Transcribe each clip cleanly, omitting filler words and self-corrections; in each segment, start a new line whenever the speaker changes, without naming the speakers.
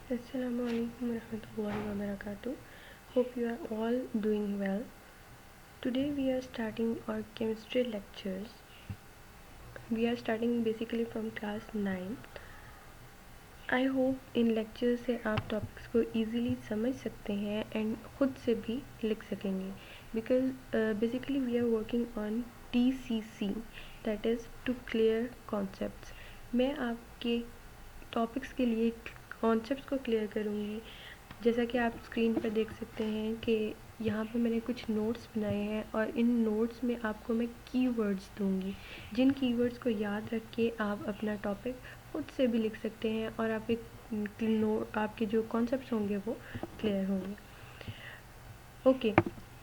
Assalamualaikum warahmatullahi wabarakatuh. Hope you are all doing well. Today we are starting our chemistry lectures. We are starting basically from class 9. I hope in lecture से आप topics को easily समझ सकते हैं and खुद से भी लिख सकेंगे because basically we are working on TCC, that is to clear concepts. मैं आपके टॉपिक्स के लिए कॉन्सेप्ट्स को क्लियर करूँगी। जैसा कि आप स्क्रीन पर देख सकते हैं कि यहाँ पे मैंने कुछ नोट्स बनाए हैं और इन नोट्स में आपको मैं कीवर्ड्स दूँगी, जिन कीवर्ड्स को याद रख के आप अपना टॉपिक खुद से भी लिख सकते हैं और आपके जो कॉन्सेप्ट्स होंगे वो क्लियर होंगे। Okay,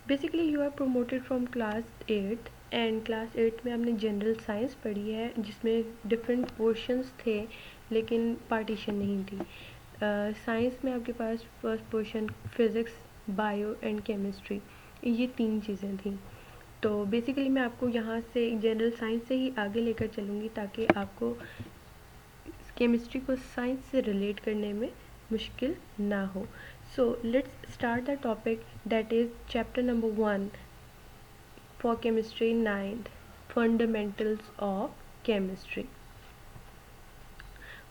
basically you are promoted from class 8 and class 8 में आपने जनरल साइंस पढ़ी है जिसमें डिफरेंट पोर्शंस थे लेकिन पार्टीशन नहीं थी। साइंस में आपके पास first portion physics, bio and chemistry, ये 3 चीज़ें थी। तो बेसिकली मैं आपको यहाँ से जनरल साइंस से ही आगे लेकर चलूँगी ताकि आपको केमिस्ट्री को साइंस से रिलेट करने में मुश्किल ना हो। So let's start the topic that is chapter number 1 for chemistry 9th, fundamentals of chemistry.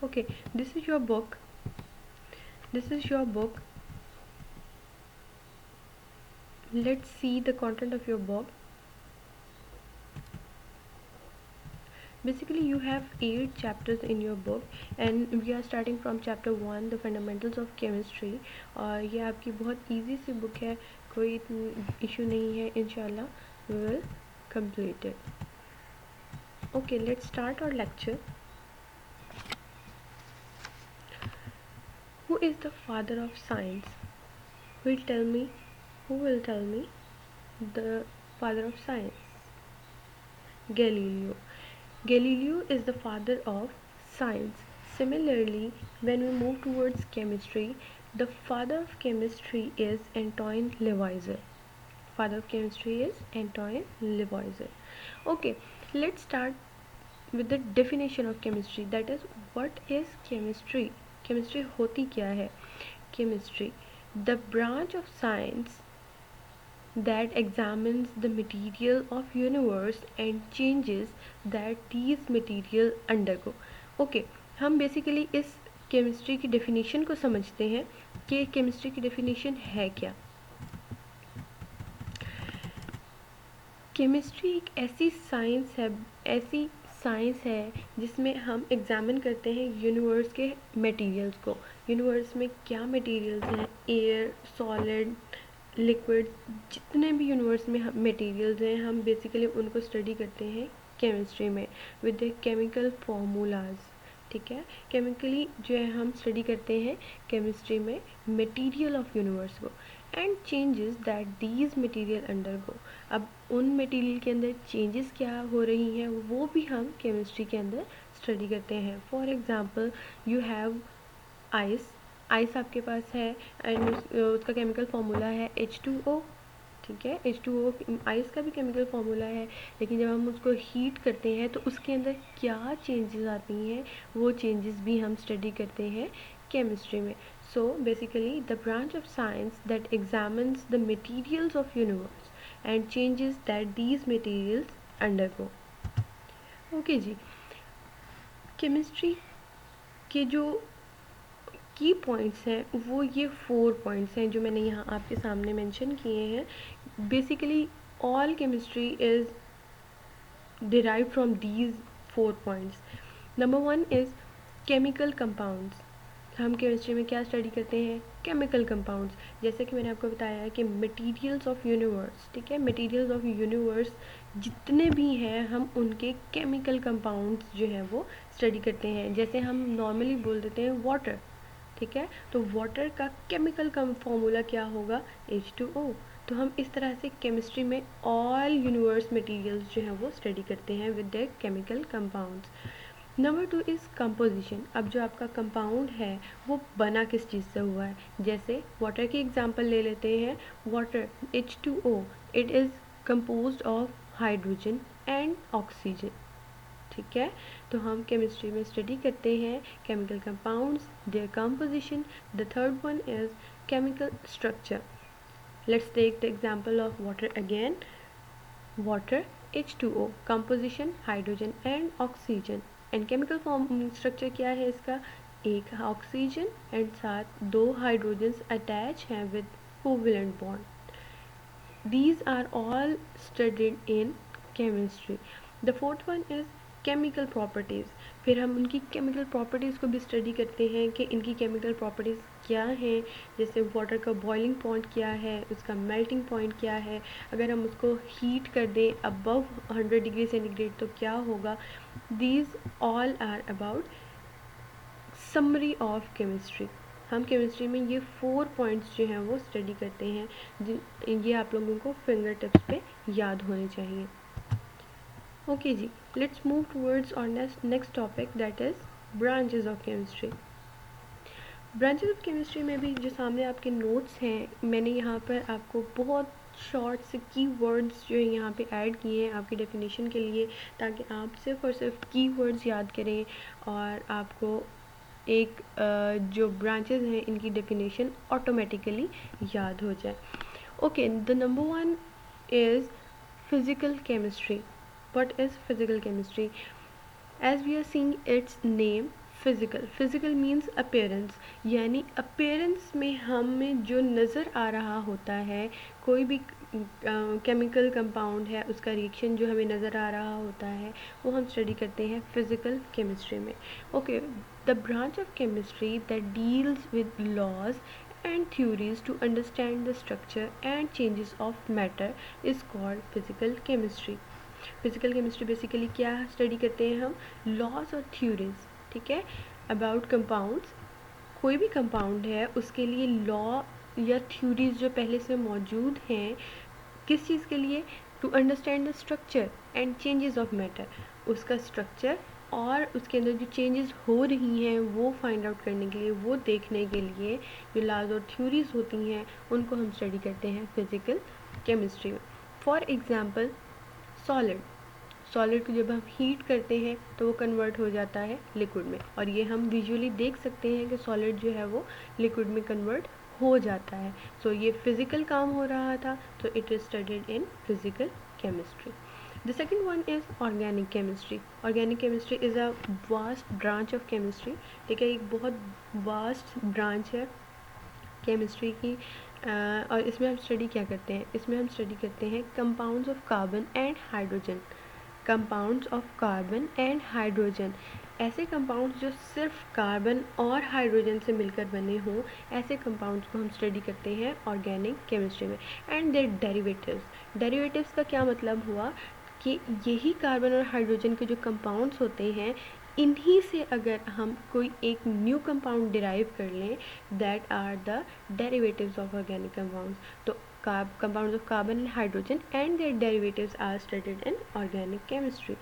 Okay, this is your book. Let's see the content of your book. Basically you have 8 chapters in your book and we are starting from chapter 1, the fundamentals of chemistry. और ये आपकी बहुत easy सी book है, कोई issue नहीं है, इंशाल्लाह we will complete it. Okay, let's start our lecture. Who is the father of science? Who will tell me the father of science? Galileo. Galileo is the father of science. Similarly, when we move towards chemistry, the father of chemistry is Antoine Lavoisier. Okay, let's start with the definition of chemistry. That is, what is chemistry? Chemistry होती क्या है? Chemistry, the branch of science that examines the material of universe and changes that these material undergo. Okay, हम basically इस chemistry की definition को समझते हैं कि केमिस्ट्री की डेफिनेशन है क्या। केमिस्ट्री एक ऐसी साइंस है जिसमें हम एग्जामिन करते हैं यूनिवर्स के मटेरियल्स को। यूनिवर्स में क्या मटेरियल्स हैं, एयर, सॉलिड, लिक्विड, जितने भी यूनिवर्स में मटेरियल्स हैं हम बेसिकली उनको स्टडी करते हैं केमिस्ट्री में विद द केमिकल फार्मूलाज। ठीक है, केमिकली जो है हम स्टडी करते हैं केमिस्ट्री में मटेरियल ऑफ यूनिवर्स को and changes that these material undergo. अब उन मटेरियल के अंदर चेंजेस क्या हो रही हैं वो भी हम केमिस्ट्री के अंदर स्टडी करते हैं। For example you have ice आपके पास है एंड उसका केमिकल फार्मूला है H2O। ठीक है, H2O आइस का भी केमिकल फार्मूला है, लेकिन जब हम उसको हीट करते हैं तो उसके अंदर क्या चेंजेस आती हैं वो चेंजेस भी हम स्टडी करते हैं केमिस्ट्री में। So basically the branch of science that examines the materials of universe and changes that these materials undergo. Okay जी, केमिस्ट्री के जो की पॉइंट्स हैं वो ये 4 पॉइंट्स हैं जो मैंने यहाँ आपके सामने मेंशन किए हैं। Basically all chemistry is derive from these 4 points. Number 1 is chemical compounds. हम केमिस्ट्री में क्या स्टडी करते हैं? Chemical compounds. जैसे कि मैंने आपको बताया है कि मटेरियल्स ऑफ यूनिवर्स, ठीक है, मटेरियल्स ऑफ यूनिवर्स जितने भी हैं हम उनके केमिकल कंपाउंड्स जो हैं वो स्टडी करते हैं। जैसे हम नॉर्मली बोल देते हैं वाटर, ठीक है, तो वाटर का केमिकल फॉर्मूला क्या होगा? H2O। तो हम इस तरह से केमिस्ट्री में ऑल यूनिवर्स मटेरियल्स जो हैं वो स्टडी करते हैं with the chemical compounds. Number 2 is composition. अब जो आपका कंपाउंड है वो बना किस चीज़ से हुआ है? जैसे वाटर की एग्जांपल ले लेते हैं। Water H2O, it is composed of hydrogen and oxygen. ठीक है। तो हम केमिस्ट्री में स्टडी करते हैं chemical compounds, their composition. The third one is chemical structure. Let's take the example of water again. Water H2O, composition hydrogen and oxygen, and chemical form structure क्या है इसका, एक ऑक्सीजन एंड साथ दो hydrogens attach हैं with covalent bond. These are all studied in chemistry. The fourth one is chemical properties. फिर हम उनकी केमिकल प्रॉपर्टीज़ को भी स्टडी करते हैं कि इनकी केमिकल प्रॉपर्टीज़ क्या हैं, जैसे वाटर का बॉइलिंग पॉइंट क्या है, उसका मेल्टिंग पॉइंट क्या है, अगर हम उसको हीट कर दें अबव 100 डिग्री सेंटीग्रेड तो क्या होगा. These all are about summary of chemistry. हम केमिस्ट्री में ये 4 पॉइंट्स जो हैं वो स्टडी करते हैं, ये आप लोगों को फिंगर टिप्स पे याद होने चाहिए. ओके जी, let's move towards our next topic that is branches of chemistry. Branches of chemistry में भी जो सामने आपके नोट्स हैं, मैंने यहाँ पर आपको बहुत शॉर्ट से की वर्ड्स जो है यहाँ पे ऐड किए हैं आपकी डेफिनेशन के लिए, ताकि आप सिर्फ और सिर्फ की वर्ड्स याद करें और आपको एक जो ब्रांचेस हैं इनकी डेफिनेशन ऑटोमेटिकली याद हो जाए. Okay, the number one is physical chemistry. What is physical chemistry? As we are seeing its name, physical. Physical means appearance. यानी appearance में हमें जो नज़र आ रहा होता है, कोई भी केमिकल कंपाउंड है उसका रिएक्शन जो हमें नज़र आ रहा होता है वो हम स्टडी करते हैं फिज़िकल केमिस्ट्री में. Okay, the branch of chemistry that deals with laws and theories to understand the structure and changes of matter is called physical chemistry. Physical chemistry basically क्या स्टडी करते हैं हम, लॉज और theories, ठीक है, about compounds. कोई भी compound है उसके लिए लॉ या थ्योरीज जो पहले से मौजूद हैं, किस चीज़ के लिए, to understand the structure and changes of matter. उसका स्ट्रक्चर और उसके अंदर जो चेंजेस हो रही हैं वो फाइंड आउट करने के लिए, वो देखने के लिए जो लॉज और थ्योरीज होती हैं उनको हम स्टडी करते हैं फिजिकल केमिस्ट्री में. फॉर एग्जांपल सॉलिड को जब हम हीट करते हैं तो वो कन्वर्ट हो जाता है लिक्विड में, और ये हम विजुअली देख सकते हैं कि सॉलिड जो है वो लिक्विड में कन्वर्ट हो जाता है. सो ये फिजिकल काम हो रहा था, तो it is studied in physical chemistry. The second one is organic chemistry. Organic chemistry is a vast branch of chemistry. ठीक है, एक बहुत वास्ट ब्रांच है केमिस्ट्री की. और इसमें हम स्टडी क्या करते हैं, इसमें हम स्टडी करते हैं compounds of carbon and hydrogen. Compounds of carbon and hydrogen, ऐसे कंपाउंड्स जो सिर्फ कार्बन और हाइड्रोजन से मिलकर बने हों, ऐसे कंपाउंड्स को हम स्टडी करते हैं ऑर्गेनिक केमिस्ट्री में. एंड देयर डेरिवेटिव्स का क्या मतलब हुआ कि यही कार्बन और हाइड्रोजन के जो कंपाउंड्स होते हैं, इन्हीं से अगर हम कोई एक न्यू कंपाउंड डिराइव कर लें, that are the derivatives of organic compounds. तो compounds of carbon and hydrogen and their derivatives are studied in organic chemistry.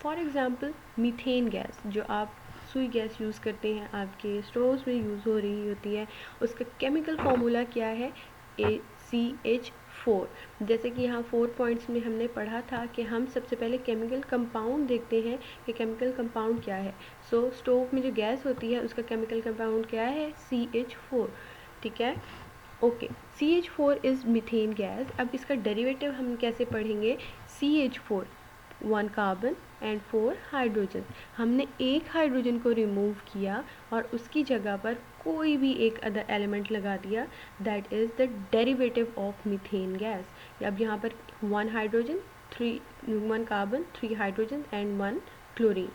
For example, methane gas, जो आप सुई गैस यूज़ करते हैं, आपके स्टोव्स में यूज़ हो रही होती है, उसका केमिकल फॉर्मूला क्या है, ACH4. जैसे कि यहाँ 4 पॉइंट्स में हमने पढ़ा था कि हम सबसे पहले केमिकल कंपाउंड देखते हैं कि केमिकल कंपाउंड क्या है. सो स्टोव में जो गैस होती है उसका केमिकल कंपाउंड क्या है, CH4. ठीक है, okay, CH4 is methane gas. अब इसका डेरिवेटिव हम कैसे पढ़ेंगे, CH4, 1 कार्बन एंड 4 हाइड्रोजन. हमने एक हाइड्रोजन को रिमूव किया और उसकी जगह पर कोई भी एक अदर एलिमेंट लगा दिया, that is the derivative of methane gas. अब यहाँ पर 1 hydrogen, 1 carbon, 3 hydrogen and 1 chlorine.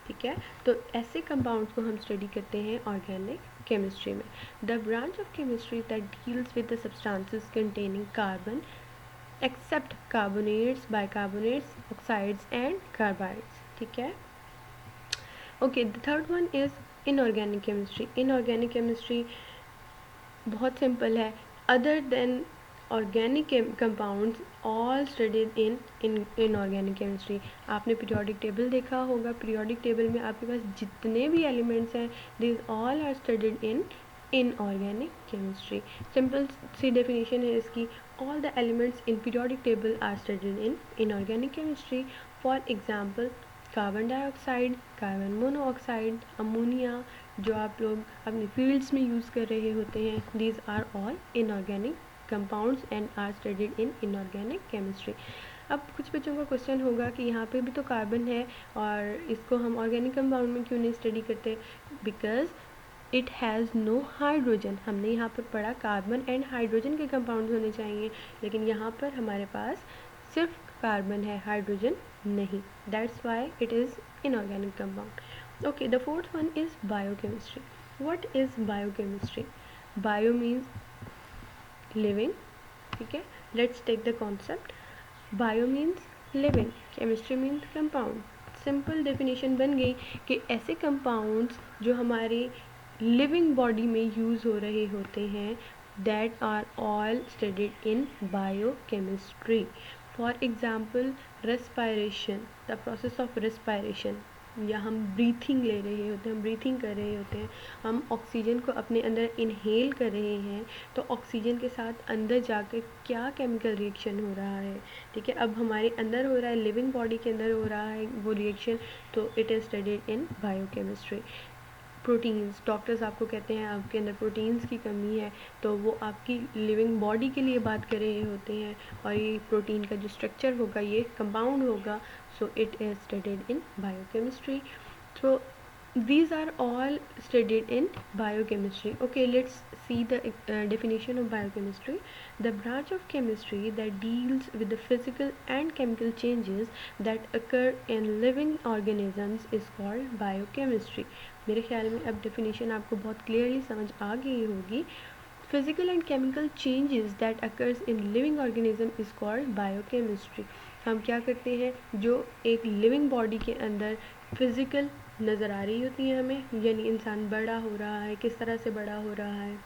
ठीक है, तो ऐसे कंपाउंड्स को हम स्टडी करते हैं ऑर्गेनिक केमिस्ट्री में. The branch of chemistry that deals with the substances containing carbon except carbonates, bicarbonates, oxides and carbides. ठीक है, okay. The third one is inorganic chemistry. Inorganic chemistry बहुत सिंपल है. Other than organic compounds all studied in inorganic chemistry. आपने periodic table देखा होगा, periodic table में आपके पास जितने भी एलिमेंट्स हैं, these all are studied in inorganic chemistry. Simple सी डेफिनेशन है इसकी, all the elements in periodic table are studied in inorganic chemistry. For example, carbon dioxide, carbon monoxide, ammonia जो आप लोग अपने फील्ड्स में यूज़ कर रहे होते हैं, these are all inorganic compounds and are studied in inorganic chemistry. अब कुछ बच्चों का क्वेश्चन होगा कि यहाँ पे भी तो कार्बन है और इसको हम ऑर्गेनिक कंपाउंड में क्यों नहीं स्टडी करते? Because it has no hydrogen. हमने यहाँ पर पढ़ा कार्बन एंड हाइड्रोजन के कंपाउंड होने चाहिए, लेकिन यहाँ पर हमारे पास सिर्फ कार्बन है, हाइड्रोजन नहीं। That's why it is inorganic compound. Okay, the fourth one is biochemistry. What is biochemistry? Bio means living, ठीक है। Let's take the concept. Bio means living, chemistry means compound. Simple definition बन गई कि ऐसे compounds जो हमारे living body में use हो रहे होते हैं, that are all studied in biochemistry. For example respiration, the process of respiration, या हम ब्रीथिंग ले रहे होते हैं, हम ब्रीथिंग कर रहे होते हैं, हम ऑक्सीजन को अपने अंदर इनहेल कर रहे हैं, तो ऑक्सीजन के साथ अंदर जाकर क्या केमिकल रिएक्शन हो रहा है, ठीक है। अब हमारे अंदर हो रहा है, लिविंग बॉडी के अंदर हो रहा है वो रिएक्शन, तो it is studied in biochemistry. Proteins, doctors आपको कहते हैं आपके अंदर प्रोटीन्स की कमी है, तो वो आपकी लिविंग बॉडी के लिए बात कर रहे होते हैं, और ये प्रोटीन का जो स्ट्रक्चर होगा ये कंपाउंड होगा, so it is studied in biochemistry. So these are all studied in biochemistry. Okay, let's see the definition of biochemistry. The branch of chemistry that deals with the physical and chemical changes that occur in living organisms is called biochemistry. मेरे ख्याल में अब definition आपको बहुत clearly समझ आ गई होगी। Physical and chemical changes that occurs in living organism is called biochemistry. हम क्या करते हैं, जो एक लिविंग बॉडी के अंदर फिज़िकल नज़र आ रही होती है हमें, यानी इंसान बड़ा हो रहा है, किस तरह से बड़ा हो रहा है,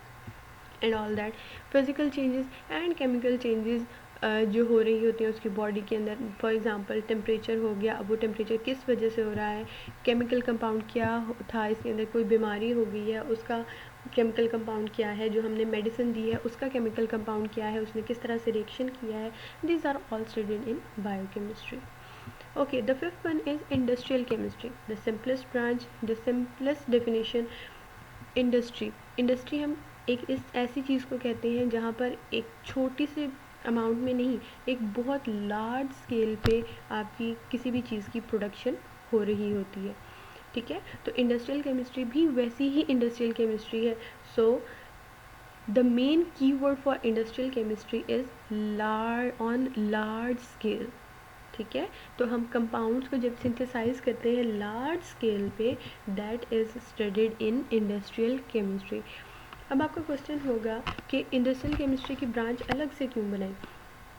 and all that physical changes and chemical changes जो हो रही होती हैं उसकी बॉडी के अंदर। फॉर एग्जांपल टेम्परेचर हो गया, अब वो टेम्परेचर किस वजह से हो रहा है, केमिकल कंपाउंड क्या था इसके अंदर, कोई बीमारी हो गई है उसका केमिकल कंपाउंड क्या है, जो हमने मेडिसिन दी है उसका केमिकल कंपाउंड क्या है, उसने किस तरह से रिएक्शन किया है। These are all studied in biochemistry. Okay, the fifth one is industrial chemistry, the simplest branch, the simplest definition. Industry हम एक इस ऐसी चीज़ को कहते हैं जहाँ पर एक छोटी सी अमाउंट में नहीं, एक बहुत लार्ज स्केल पे आपकी किसी भी चीज़ की प्रोडक्शन हो रही होती है, ठीक है। तो इंडस्ट्रियल केमिस्ट्री भी वैसी ही इंडस्ट्रियल केमिस्ट्री है। So the main keyword for industrial chemistry is on large scale, ठीक है। तो हम कंपाउंड्स को जब सिंथेसाइज करते हैं लार्ज स्केल पे, that is studied in industrial chemistry. अब आपका क्वेश्चन होगा कि इंडस्ट्रियल केमिस्ट्री की ब्रांच अलग से क्यों बनाई?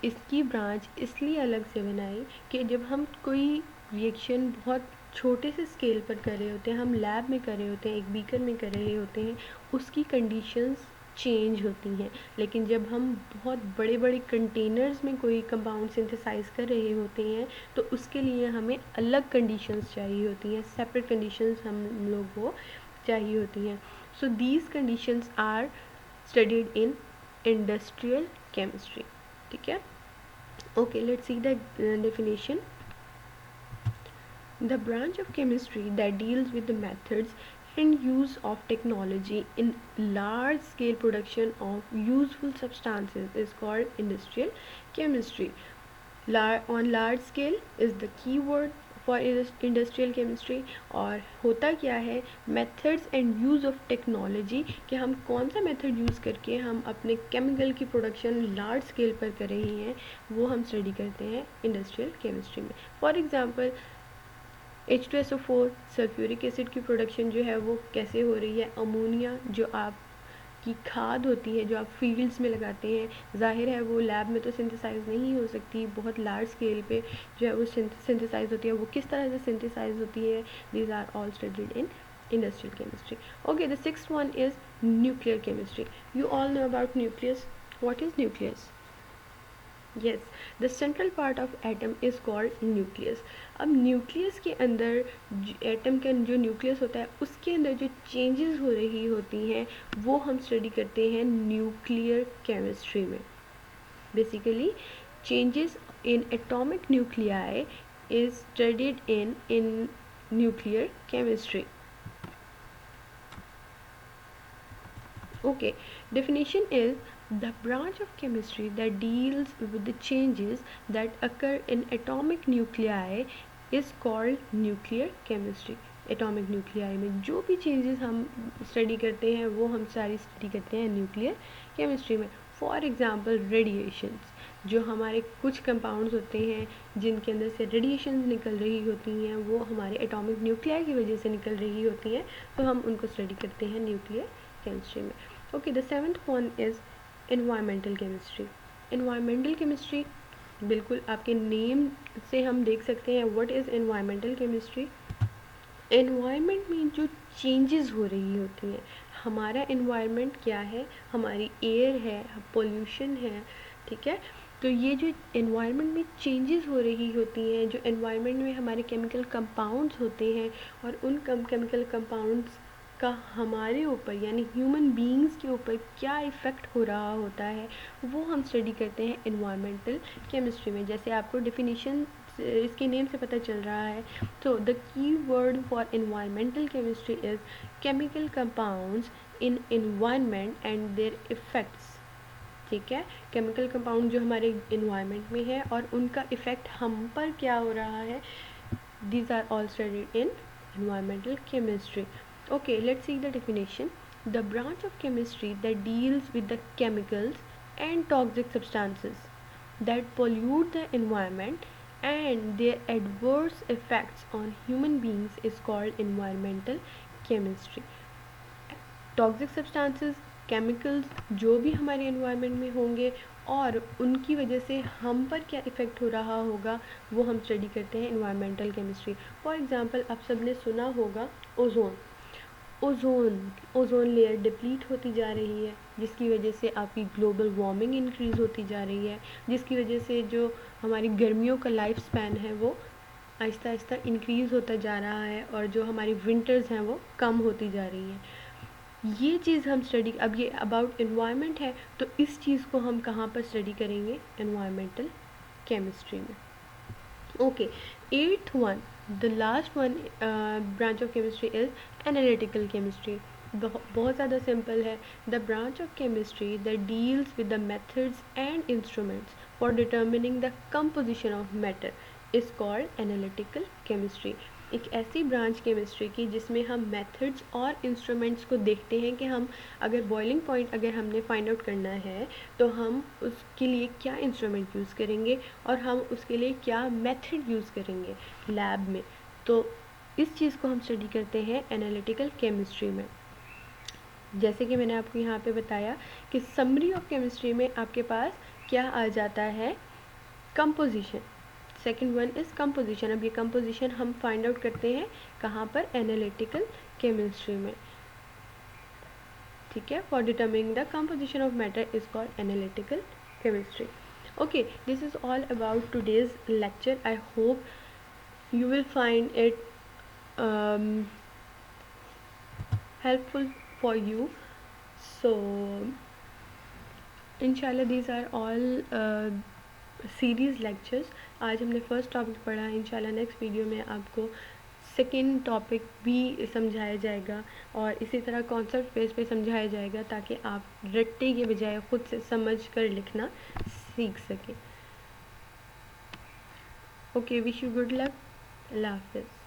इसकी ब्रांच इसलिए अलग से बनाई कि जब हम कोई रिएक्शन बहुत छोटे से स्केल पर कर रहे होते हैं, हम लैब में कर रहे होते हैं, एक बीकर में कर रहे होते हैं, उसकी कंडीशंस चेंज होती हैं। लेकिन जब हम बहुत बड़े बड़े कंटेनर्स में कोई कंपाउंड सिंथेसाइज कर रहे होते हैं, तो उसके लिए हमें अलग कंडीशंस चाहिए होती हैं, सेपरेट कंडीशंस हम लोग को चाहिए होती हैं। So these conditions are studied in industrial chemistry, ठीक है। Okay, let's see the definition. The branch of chemistry that deals with the methods and use of technology in large scale production of useful substances is called industrial chemistry. On large scale is the key word for industrial chemistry. और होता क्या है, methods and use of technology, कि हम कौन सा method use करके हम अपने केमिकल की प्रोडक्शन लार्ज स्केल पर कर रहे हैं, वो हम स्टडी करते हैं इंडस्ट्रियल केमिस्ट्री में। For example H2SO4 sulphuric acid की प्रोडक्शन जो है वो कैसे हो रही है, अमोनिया जो आपकी खाद होती है जो आप फील्ड्स में लगाते हैं, जाहिर है वो लैब में तो सिंथेसाइज नहीं हो सकती, बहुत लार्ज स्केल पे जो है वो सिंथेसाइज होती है, वो किस तरह से सिंथेसाइज होती है, these are all studied in industrial chemistry. Okay, the sixth one is nuclear chemistry. You all know about nucleus. What is nucleus? Yes, the central part of atom is called nucleus. अब nucleus के अंदर atom का जो nucleus होता है उसके अंदर जो चेंजेस हो रही होती हैं वो हम स्टडी करते हैं न्यूक्लियर केमिस्ट्री में। Basically changes in atomic nuclei is studied in nuclear chemistry? Okay, definition is the branch of chemistry that deals with the changes that occur in atomic nuclei is called nuclear chemistry. Atomic nuclei में जो भी changes हम study करते हैं वो हम सारी study करते हैं न्यूक्लियर केमिस्ट्री में. फॉर एग्जांपल रेडिएशंस, जो हमारे कुछ कंपाउंड्स होते हैं जिनके अंदर से रेडिएशन निकल रही होती हैं, वो हमारे एटॉमिक न्यूक्लियाई की वजह से निकल रही होती हैं, तो हम उनको स्टडी करते हैं न्यूक्लियर केमिस्ट्री में. Okay, the seventh one is environmental chemistry. Environmental chemistry, बिल्कुल आपके नेम से हम देख सकते हैं what is environmental chemistry. Environment में जो चेंजेस हो रही होती हैं, हमारा एनवायरनमेंट क्या है, हमारी एयर है, पोल्यूशन है, ठीक है. तो ये जो एनवायरनमेंट में चेंजेस हो रही होती हैं, जो एनवायरनमेंट में हमारे केमिकल कंपाउंड्स होते हैं, और उन केमिकल कंपाउंड्स का हमारे ऊपर यानी ह्यूमन बीइंग्स के ऊपर क्या इफ़ेक्ट हो रहा होता है, वो हम स्टडी करते हैं एनवायरमेंटल केमिस्ट्री में. जैसे आपको डेफिनेशन इसके नेम से पता चल रहा है. तो the key word for environmental chemistry is chemical compounds in environment and their effects. ठीक है, केमिकल कंपाउंड जो हमारे एनवायरनमेंट में है और उनका इफ़ेक्ट हम पर क्या हो रहा है, these are all studied in environmental chemistry. Okay, let's see the definition. The branch of chemistry that deals with the chemicals and toxic substances that pollute the environment and their adverse effects on human beings is called environmental chemistry. Toxic substances, chemicals जो भी हमारे environment में होंगे और उनकी वजह से हम पर क्या इफ़ेक्ट हो रहा होगा, वो हम स्टडी करते हैं एनवायरमेंटल केमिस्ट्री. फॉर एग्जांपल, आप सबने सुना होगा ओज़ोन लेयर डिप्लीट होती जा रही है, जिसकी वजह से आपकी ग्लोबल वार्मिंग इंक्रीज़ होती जा रही है, जिसकी वजह से जो हमारी गर्मियों का लाइफ स्पैन है वो आहिस्ता आहिस्ता इंक्रीज़ होता जा रहा है, और जो हमारी विंटर्स हैं वो कम होती जा रही हैं. ये चीज़ हम स्टडी, अब ये अबाउट एनवायरनमेंट है, तो इस चीज़ को हम कहाँ पर स्टडी करेंगे, एनवायरमेंटल केमिस्ट्री में. Okay, eighth one, the last one branch of chemistry is analytical chemistry. बहुत ज़्यादा सिंपल है. The branch of chemistry that deals with the methods and instruments for determining the composition of matter is called analytical chemistry. एक ऐसी branch chemistry की जिसमें हम methods और instruments को देखते हैं कि हम अगर बॉइलिंग पॉइंट अगर हमने फाइंड आउट करना है तो हम उसके लिए क्या इंस्ट्रूमेंट यूज़ करेंगे और हम उसके लिए क्या मेथड यूज़ करेंगे लैब में. तो इस चीज़ को हम स्टडी करते हैं एनालिटिकल केमिस्ट्री में. जैसे कि मैंने आपको यहाँ पे बताया कि समरी ऑफ केमिस्ट्री में आपके पास क्या आ जाता है, composition. Second one is composition. अब ये कंपोजिशन हम फाइंड आउट करते हैं कहाँ पर, एनालिटिकल केमिस्ट्री में. ठीक है, for determining the composition of matter is called analytical chemistry. Okay, this is all about today's lecture. I hope you will find it helpful for you. So inshallah these are all series lectures. आज हमने first topic पढ़ा. इंशाल्लाह next video में आपको second topic भी समझाया जाएगा और इसी तरह कॉन्सेप्ट बेस पे समझाया जाएगा ताकि आप रट्टे के बजाय ख़ुद से समझ कर लिखना सीख सकें. Okay, wish you good luck. अल्लाह हाफ़िज़.